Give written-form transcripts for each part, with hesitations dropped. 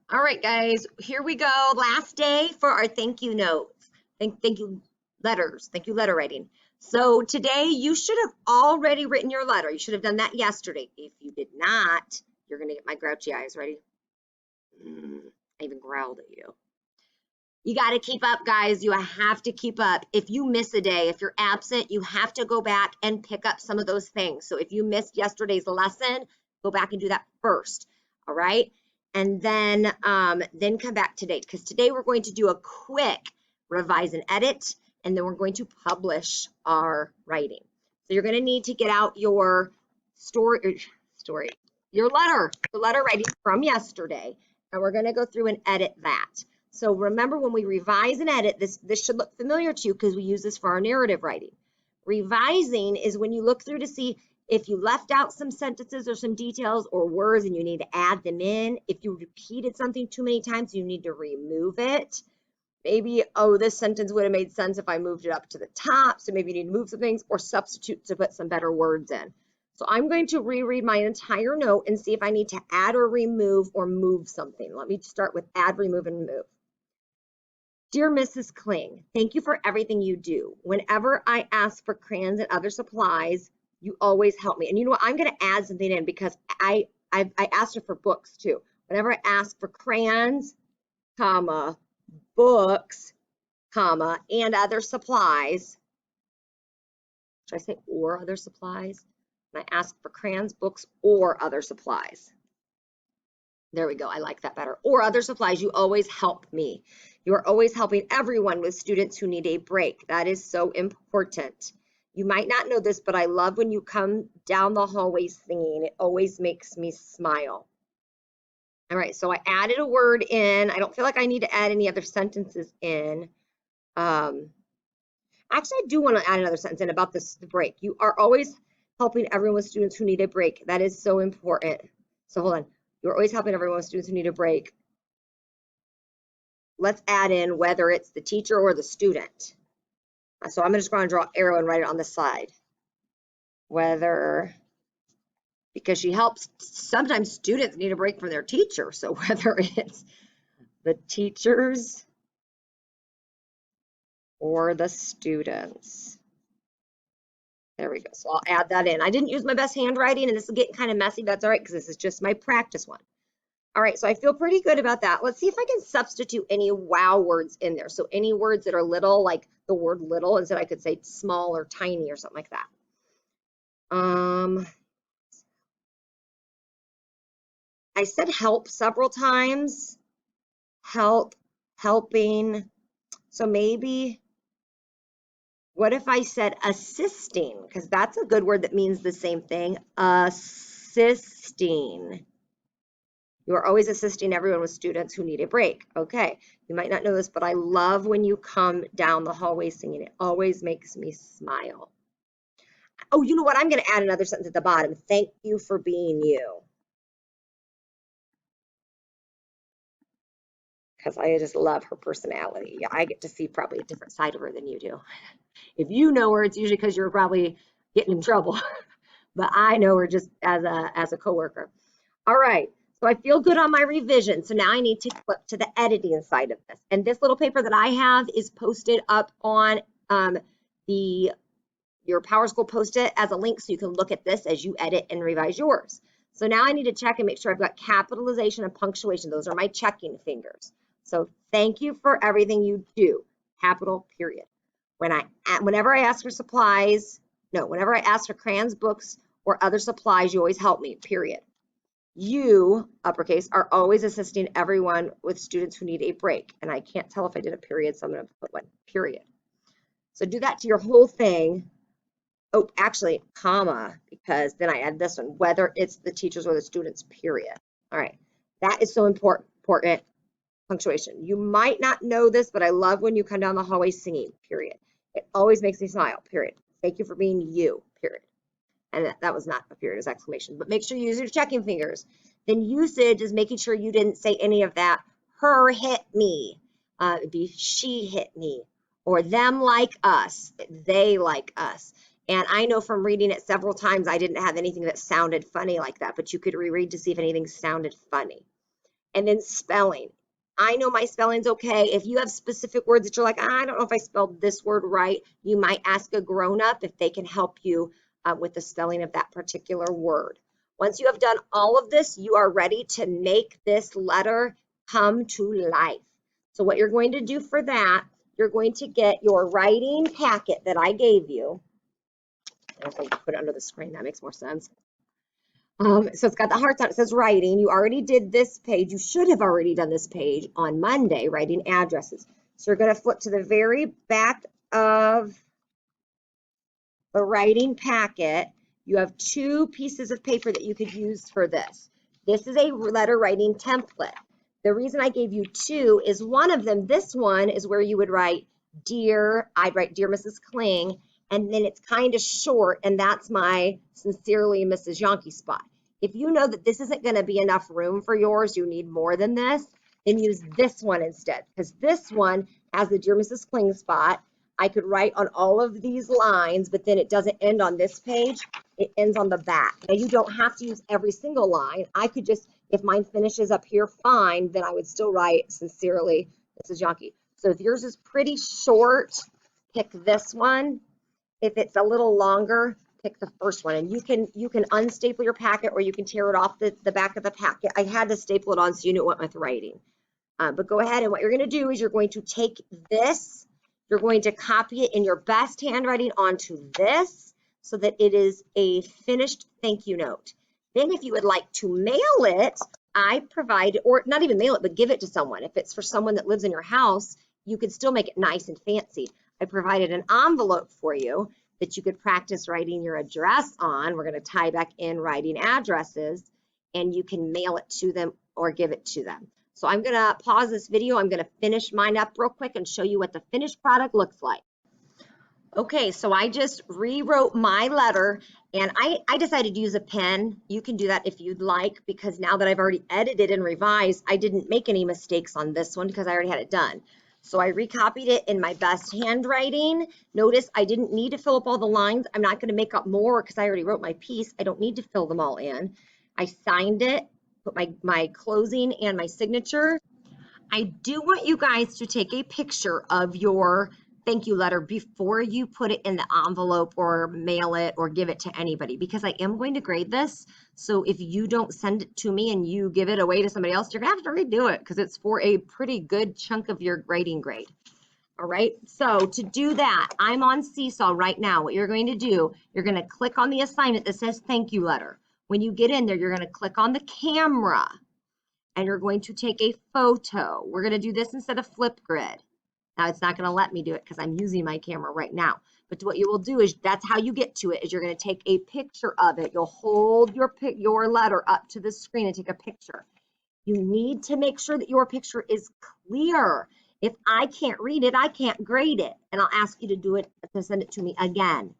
All right, guys, here we go. Last day for our thank you notes. Thank you letters. Thank you letter writing. So today you should have already written your letter. You should have done that yesterday. If you did not, you're going to get my grouchy eyes. Ready? I even growled at you. You got to keep up, guys. You have to keep up. If you miss a day, if you're absent, you have to go back and pick up some of those things. So if you missed yesterday's lesson, go back and do that first. All right. And then come back today, because today we're going to do a quick revise and edit, and then we're going to publish our writing. So you're going to need to get out your your letter writing from yesterday, and we're going to go through and edit that. So remember, when we revise and edit, this should look familiar to you because we use this for our narrative writing. Revising is when you look through to see if you left out some sentences or some details or words and you need to add them in. If you repeated something too many times, you need to remove it. Maybe, oh, this sentence would have made sense if I moved it up to the top, so maybe you need to move some things or substitute to put some better words in. So I'm going to reread my entire note and see if I need to add or remove or move something. Let me start with add, remove, and move. Dear Mrs. Kling, thank you for everything you do. Whenever I ask for crayons and other supplies, you always help me. And you know what? I'm going to add something in because I asked her for books too. Whenever I ask for crayons, comma, books, comma, and other supplies. Should I say or other supplies? And I ask for crayons, books, or other supplies. There we go. I like that better. Or other supplies, you always help me. You are always helping everyone with students who need a break. That is so important. You might not know this, but I love when you come down the hallway singing. It always makes me smile. All right, so I added a word in. I don't feel like I need to add any other sentences in. Actually, I do want to add another sentence in about the break. You are always helping everyone with students who need a break. That is so important. So hold on. You're always helping everyone with students who need a break. Let's add in whether it's the teacher or the student. So I'm just going to draw an arrow and write it on the side. Whether, because she helps, sometimes students need a break from their teacher. So whether it's the teachers or the students. There we go. So I'll add that in. I didn't use my best handwriting, and this is getting kind of messy. That's all right, because this is just my practice one. All right, so I feel pretty good about that. Let's see if I can substitute any wow words in there. So any words that are little, like the word little, instead I could say small or tiny or something like that. I said help several times. Help, helping. So maybe, what if I said assisting? Because that's a good word that means the same thing. Assisting. You are always assisting everyone with students who need a break. Okay, you might not know this, but I love when you come down the hallway singing. It always makes me smile. Oh, you know what? I'm going to add another sentence at the bottom. Thank you for being you. Because I just love her personality. Yeah, I get to see probably a different side of her than you do. If you know her, it's usually because you're probably getting in trouble. But I know her just as a coworker. All right. So I feel good on my revision. So now I need to flip to the editing side of this. And this little paper that I have is posted up on your PowerSchool Post-it as a link, so you can look at this as you edit and revise yours. So now I need to check and make sure I've got capitalization and punctuation. Those are my checking fingers. So thank you for everything you do, capital period. Whenever I ask for supplies, whenever I ask for crayons, books, or other supplies, you always help me, period. You, uppercase, are always assisting everyone with students who need a break. And I can't tell if I did a period, so I'm going to put one, period. So do that to your whole thing. Oh, actually, comma, because then I add this one, whether it's the teachers or the students, period. All right, that is so important. Punctuation. You might not know this, but I love when you come down the hallway singing, period. It always makes me smile, period. Thank you for being you, period. And that was not a period, it was exclamation. But make sure you use your checking fingers. Then usage is making sure you didn't say any of that. Her hit me. It'd be she hit me. Or them like us. They like us. And I know from reading it several times, I didn't have anything that sounded funny like that. But you could reread to see if anything sounded funny. and then spelling. I know my spelling's okay. If you have specific words that you're like, I don't know if I spelled this word right, you might ask a grown-up if they can help you with the spelling of that particular word. Once you have done all of this, you are ready to make this letter come to life. So what you're going to do for that, you're going to get your writing packet that I gave you. I think I put it under the screen. That makes more sense. So it's got the hearts on it. It says writing. You already did this page. You should have already done this page on Monday, writing addresses. So you're going to flip to the very back of the writing packet. You have 2 pieces of paper that you could use for this. This is a letter writing template. The reason I gave you 2 is one of them, this one is where you would write dear, I'd write dear Mrs. Kling, and then it's kind of short, and that's my sincerely Mrs. Yonke spot. If you know that this isn't going to be enough room for yours, you need more than this, then use this one instead, because this one has the dear Mrs. Kling spot. I could write on all of these lines, but then it doesn't end on this page. It ends on the back. Now, you don't have to use every single line. I could just, if mine finishes up here, fine, then I would still write sincerely Mrs. Yonke. So if yours is pretty short, pick this one. If it's a little longer, pick the first one. And you can unstaple your packet, or you can tear it off the back of the packet. I had to staple it on so you knew what with writing. But go ahead, and what you're going to do is you're going to take this, you're going to copy it in your best handwriting onto this so that it is a finished thank you note. Then if you would like to mail it, I provide, or not even mail it, but give it to someone. If it's for someone that lives in your house, you could still make it nice and fancy. I provided an envelope for you that you could practice writing your address on. We're going to tie back in writing addresses, and you can mail it to them or give it to them. So I'm going to pause this video. I'm going to finish mine up real quick and show you what the finished product looks like. Okay, so I just rewrote my letter, and I decided to use a pen. You can do that if you'd like, because now that I've already edited and revised, I didn't make any mistakes on this one because I already had it done. So I recopied it in my best handwriting. Notice I didn't need to fill up all the lines. I'm not going to make up more because I already wrote my piece. I don't need to fill them all in. I signed it, put my closing and my signature. I do want you guys to take a picture of your thank you letter before you put it in the envelope or mail it or give it to anybody, because I am going to grade this. So if you don't send it to me and you give it away to somebody else, you're gonna have to redo it because it's for a pretty good chunk of your grading grade. All right, so to do that, I'm on Seesaw right now. What you're going to do, you're going to click on the assignment that says thank you letter. When you get in there, you're going to click on the camera and you're going to take a photo. We're going to do this instead of Flipgrid. Now it's not going to let me do it because I'm using my camera right now. But what you will do is, that's how you get to it, is you're going to take a picture of it. You'll hold your letter up to the screen and take a picture. You need to make sure that your picture is clear. If I can't read it, I can't grade it. And I'll ask you to do it, to send it to me again.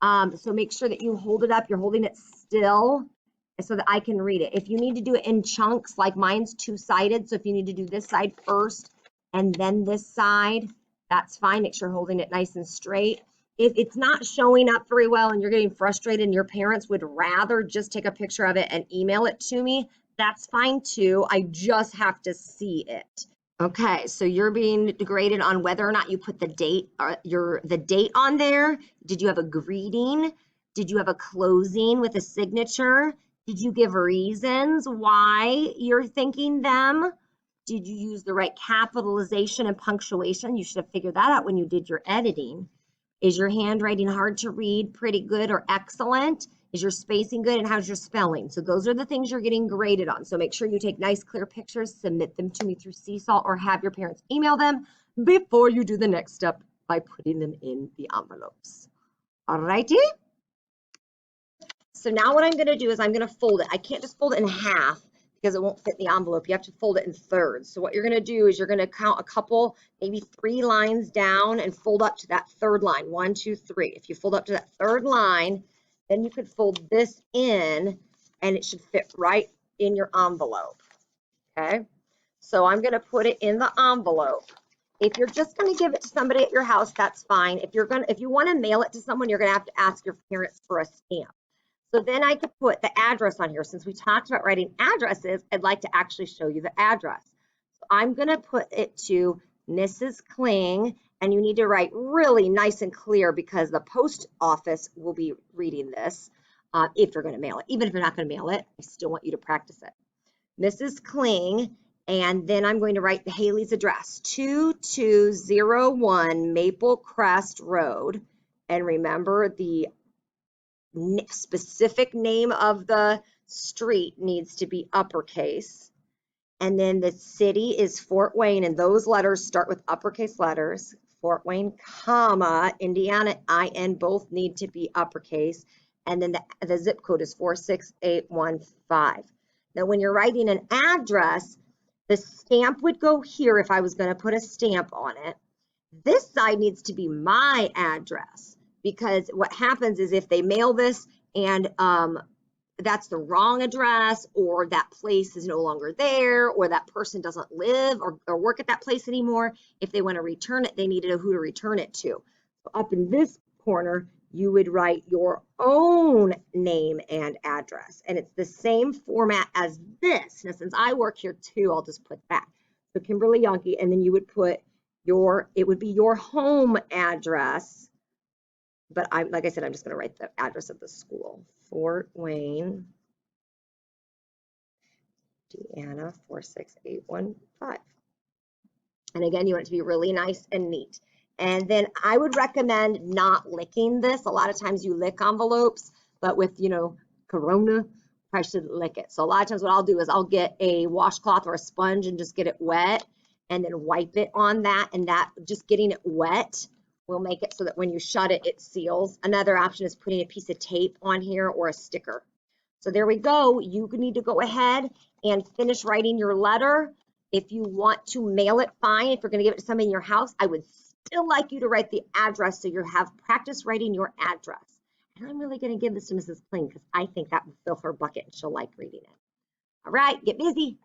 So make sure that you hold it up. You're holding it still so that I can read it. If you need to do it in chunks, like mine's 2-sided, so if you need to do this side first and then this side, that's fine. Make sure you're holding it nice and straight. If it's not showing up very well and you're getting frustrated and your parents would rather just take a picture of it and email it to me, that's fine too. I just have to see it. Okay, so you're being graded on whether or not you put the date the date on there. Did you have a greeting? Did you have a closing with a signature? Did you give reasons why you're thanking them? Did you use the right capitalization and punctuation? You should have figured that out when you did your editing. Is your handwriting hard to read, pretty good, or excellent? Is your spacing good, and how's your spelling? So those are the things you're getting graded on. So make sure you take nice, clear pictures, submit them to me through Seesaw, or have your parents email them before you do the next step by putting them in the envelopes. All righty? So now what I'm going to do is I'm going to fold it. I can't just fold it in half because it won't fit in the envelope. You have to fold it in thirds. So what you're going to do is you're going to count a couple, maybe 3 lines down and fold up to that third line. 1, 2, 3. If you fold up to that third line, then you could fold this in and it should fit right in your envelope. Okay. So I'm going to put it in the envelope. If you're just going to give it to somebody at your house, that's fine. If you want to mail it to someone, you're going to have to ask your parents for a stamp. So then I could put the address on here. Since we talked about writing addresses, I'd like to actually show you the address. So I'm going to put it to Mrs. Kling, and you need to write really nice and clear because the post office will be reading this if you're going to mail it. Even if you're not going to mail it, I still want you to practice it. Mrs. Kling, and then I'm going to write Haley's address, 2201 Maple Crest Road. And remember, the specific name of the street needs to be uppercase. And then the city is Fort Wayne, and those letters start with uppercase letters. Fort Wayne, comma, Indiana, IN, both need to be uppercase. And then the zip code is 46815. Now, when you're writing an address, the stamp would go here if I was going to put a stamp on it. This side needs to be my address, because what happens is if they mail this and that's the wrong address, or that place is no longer there, or that person doesn't live or work at that place anymore, if they want to return it, they need to know who to return it to. So up in this corner, you would write your own name and address. And it's the same format as this. Now, since I work here too, I'll just put that. So Kimberly Yonke, and then you would put it would be your home address. But like I said, I'm just going to write the address of the school. Fort Wayne, Indiana, 46815. And again, you want it to be really nice and neat. And then I would recommend not licking this. A lot of times you lick envelopes, but with, Corona, I should lick it. So a lot of times what I'll do is I'll get a washcloth or a sponge and just get it wet and then wipe it on that. And that just getting it wet will make it so that when you shut it, it seals. Another option is putting a piece of tape on here or a sticker. So there we go. You need to go ahead and finish writing your letter. If you want to mail it, fine. If you're going to give it to somebody in your house, I would still like you to write the address so you have practice writing your address. And I'm really going to give this to Mrs. Kling because I think that will fill her bucket and she'll like reading it. All right, get busy.